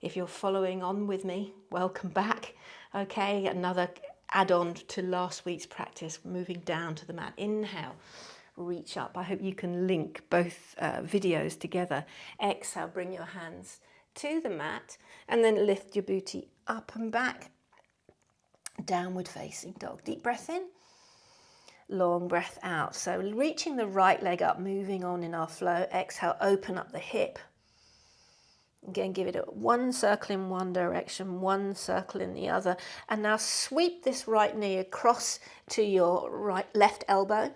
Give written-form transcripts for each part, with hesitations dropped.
If you're following on with me, welcome back. Okay, another add-on to last week's practice, moving down to the mat. Inhale, reach up. I hope you can link both videos together. Exhale, bring your hands to the mat and then lift your booty up and back. Downward facing dog. Deep breath in, long breath out. So reaching the right leg up, moving on in our flow. Exhale, open up the hip. Again, give it one circle in one direction, one circle in the other. And now sweep this right knee across to your left elbow.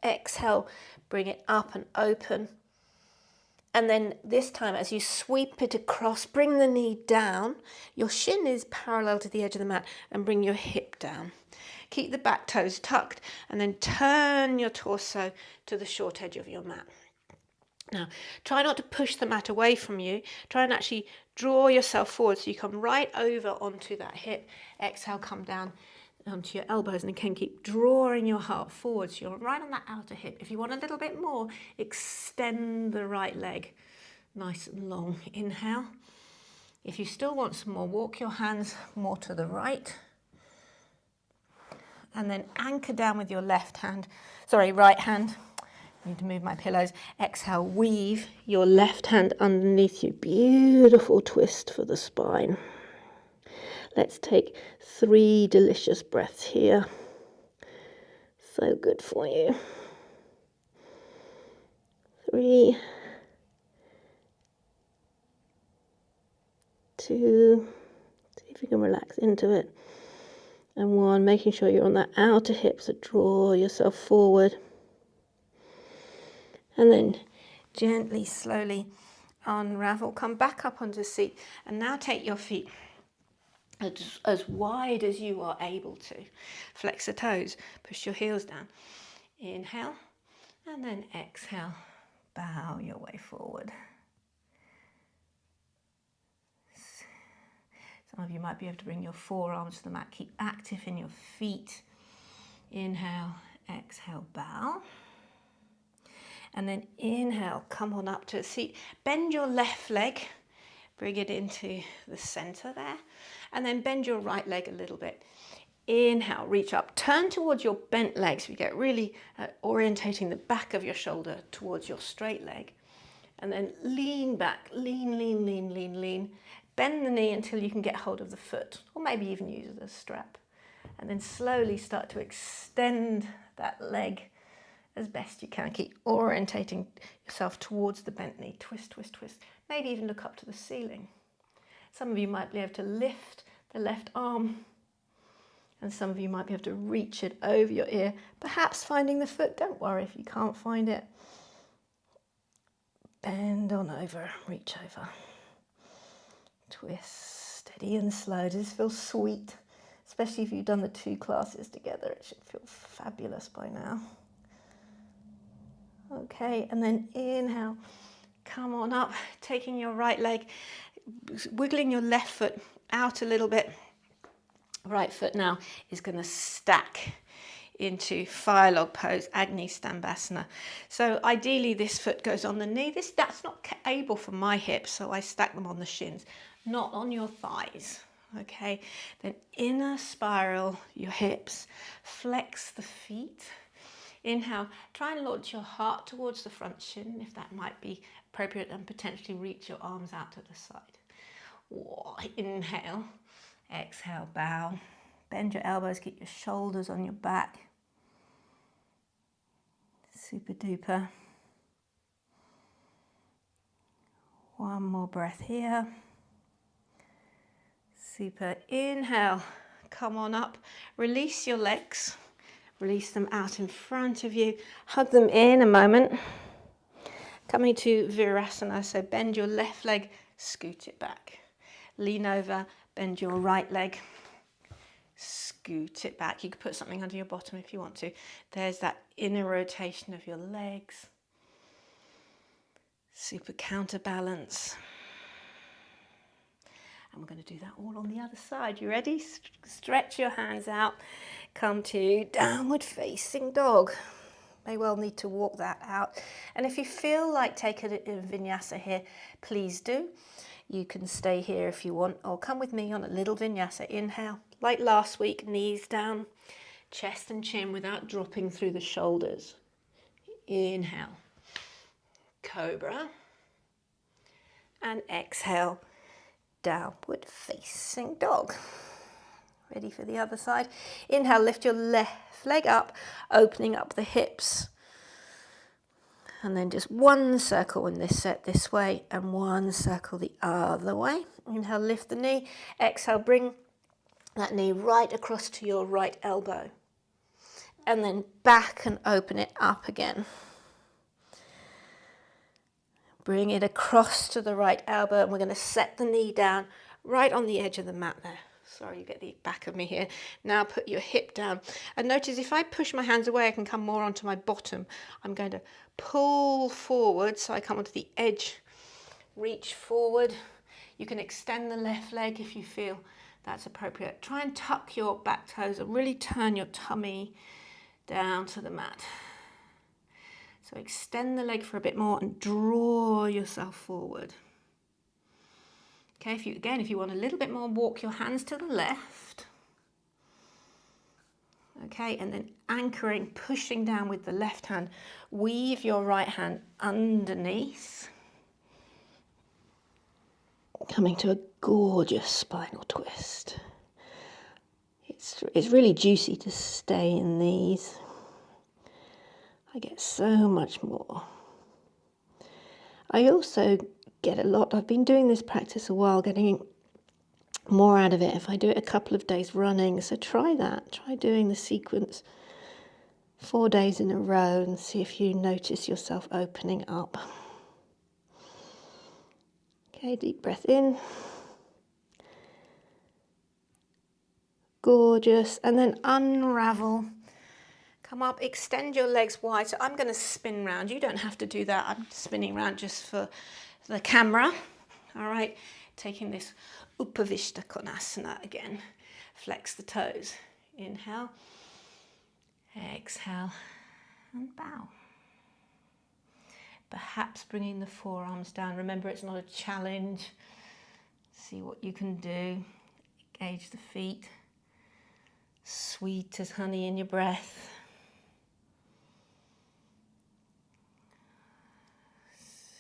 Exhale, bring it up and open. And then this time, as you sweep it across, bring the knee down. Your shin is parallel to the edge of the mat and bring your hip down. Keep the back toes tucked and then turn your torso to the short edge of your mat. Now, try not to push the mat away from you. Try and actually draw yourself forward so you come right over onto that hip. Exhale, come down onto your elbows, and again keep drawing your heart forward so you're right on that outer hip. If you want a little bit more, extend the right leg nice and long. Inhale. If you still want some more, walk your hands more to the right and then anchor down with your right hand. I need to move my pillows. Exhale, weave your left hand underneath you. Beautiful twist for the spine. Let's take 3 delicious breaths here. So good for you. 3, 2, see if you can relax into it. And 1, making sure you're on that outer hip, so draw yourself forward. And then gently, slowly unravel. Come back up onto the seat. And now take your feet as wide as you are able to. Flex the toes, push your heels down. Inhale, and then exhale. Bow your way forward. Some of you might be able to bring your forearms to the mat. Keep active in your feet. Inhale, exhale, bow. And then inhale, come on up to a seat. Bend your left leg. Bring it into the center there. And then bend your right leg a little bit. Inhale, reach up. Turn towards your bent legs. You get really orientating the back of your shoulder towards your straight leg. And then lean back. Lean, lean, lean, lean, lean. Bend the knee until you can get hold of the foot. Or maybe even use it as a strap. And then slowly start to extend that leg as best you can. Keep orientating yourself towards the bent knee. Twist, twist, twist. Maybe even look up to the ceiling. Some of you might be able to lift the left arm, and some of you might be able to reach it over your ear, perhaps finding the foot. Don't worry if you can't find it. Bend on over, reach over. Twist, steady and slow. Does this feel sweet? Especially if you've done the 2 classes together, it should feel fabulous by now. Okay, and then inhale, come on up, taking your right leg, wiggling your left foot out a little bit. Right foot now is going to stack into fire log pose, Agni Stambhasana. So ideally this foot goes on the knee. That's not able for my hips, so I stack them on the shins, not on your thighs. Okay, then inner spiral your hips, flex the feet. Inhale, try and launch your heart towards the front shin if that might be appropriate, and potentially reach your arms out to the side. Inhale, exhale, bow. Bend your elbows, keep your shoulders on your back. Super duper. 1 more breath here. Super. Inhale, come on up. Release your legs. Release them out in front of you. Hug them in a moment. Coming to Virasana, so bend your left leg, scoot it back. Lean over, bend your right leg, scoot it back. You could put something under your bottom if you want to. There's that inner rotation of your legs. Super counterbalance. And we're going to do that all on the other side. You ready? Stretch your hands out. Come to downward facing dog. may well need to walk that out. And if you feel like taking a vinyasa here, please do. You can stay here if you want, or come with me on a little vinyasa. Inhale, like last week, knees down, chest and chin without dropping through the shoulders. Inhale, cobra, and exhale, downward facing dog. Ready for the other side. Inhale, lift your left leg up, opening up the hips. And then just one circle in this set this way and one circle the other way. Inhale, lift the knee. Exhale, bring that knee right across to your right elbow. And then back and open it up again. Bring it across to the right elbow, and we're going to set the knee down right on the edge of the mat there. Sorry, you get the back of me here. Now put your hip down. And notice if I push my hands away, I can come more onto my bottom. I'm going to pull forward so I come onto the edge. Reach forward. You can extend the left leg if you feel that's appropriate. Try and tuck your back toes and really turn your tummy down to the mat. So extend the leg for a bit more and draw yourself forward. Okay, if you want a little bit more, walk your hands to the left. Okay, and then anchoring, pushing down with the left hand. Weave your right hand underneath. Coming to a gorgeous spinal twist. It's really juicy to stay in these. I get so much more. I also get a lot, I've been doing this practice a while, getting more out of it if I do it a couple of days running. So try that, try doing the sequence 4 days in a row and see if you notice yourself opening up. Okay, deep breath in. Gorgeous. And then unravel. Come up, extend your legs wide. So I'm going to spin round. You don't have to do that. I'm spinning round just for the camera. All right, taking this Upavishta Konasana again. Flex the toes. Inhale, exhale, and bow. Perhaps bringing the forearms down. Remember, it's not a challenge. See what you can do. Engage the feet. Sweet as honey in your breath.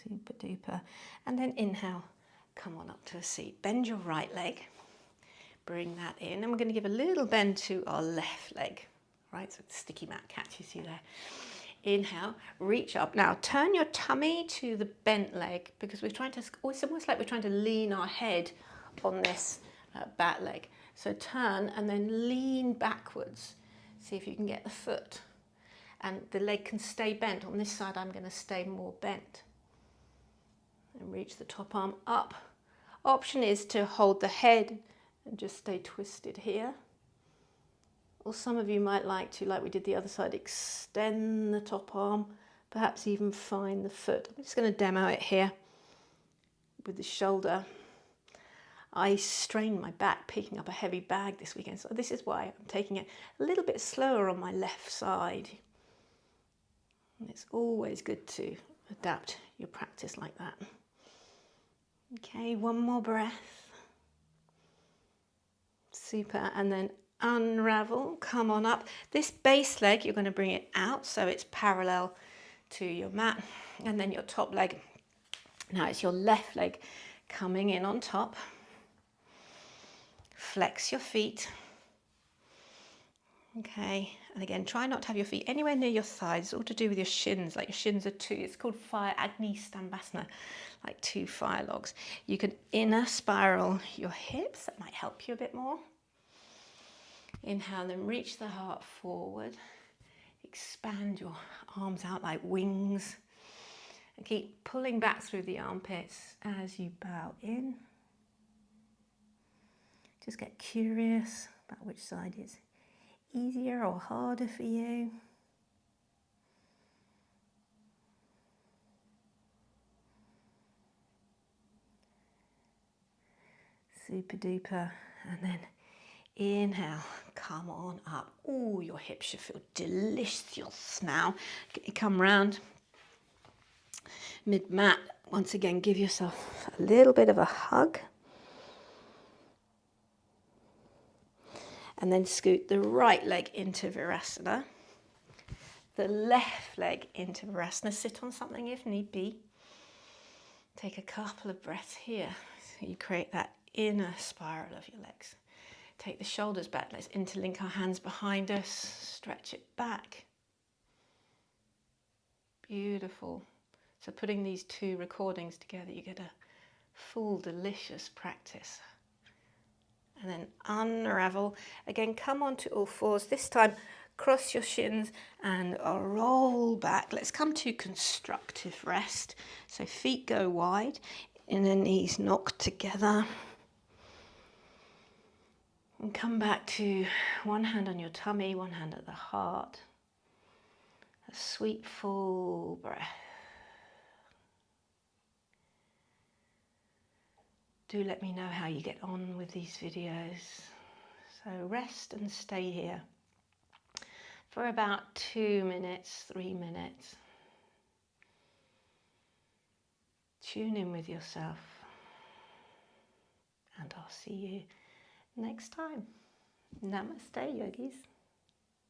Super duper. And then inhale, come on up to a seat. Bend your right leg. Bring that in. And we're going to give a little bend to our left leg. Right, so the sticky mat catches you there. Inhale, reach up. Now turn your tummy to the bent leg because we're trying to, it's almost like we're trying to lean our head on this back leg. So turn and then lean backwards. See if you can get the foot. And the leg can stay bent. On this side, I'm going to stay more bent. And reach the top arm up. Option is to hold the head and just stay twisted here. Or some of you might like to, like we did the other side, extend the top arm, perhaps even find the foot. I'm just going to demo it here with the shoulder. I strained my back picking up a heavy bag this weekend, so this is why I'm taking it a little bit slower on my left side. And it's always good to adapt your practice like that. Okay, one more breath. Super, and then unravel, come on up. This base leg, you're going to bring it out so it's parallel to your mat. And then your top leg, now it's your left leg coming in on top. Flex your feet. Okay, and again, try not to have your feet anywhere near your thighs. It's all to do with your shins, like your shins are two. It's called fire, Agni Stambhasana, like two fire logs. You can inner spiral your hips. That might help you a bit more. Inhale, then reach the heart forward. Expand your arms out like wings. And keep pulling back through the armpits as you bow in. Just get curious about which side is easier or harder for you. Super duper. And then Inhale, come on up. Oh, your hips should feel delicious now. Come round mid-mat. Once again, give yourself a little bit of a hug. And then scoot the right leg into Virasana. The left leg into Virasana. Sit on something if need be. Take a couple of breaths here. So you create that inner spiral of your legs. Take the shoulders back. Let's interlink our hands behind us. Stretch it back. Beautiful. So putting these two recordings together, you get a full, delicious practice. And then unravel. Again, come onto all fours. This time, cross your shins and roll back. Let's come to constructive rest. So feet go wide, inner knees knock together. And come back to one hand on your tummy, one hand at the heart. A sweet, full breath. Do let me know how you get on with these videos. So rest and stay here for about 2 minutes, 3 minutes. Tune in with yourself. And I'll see you next time. Namaste, yogis.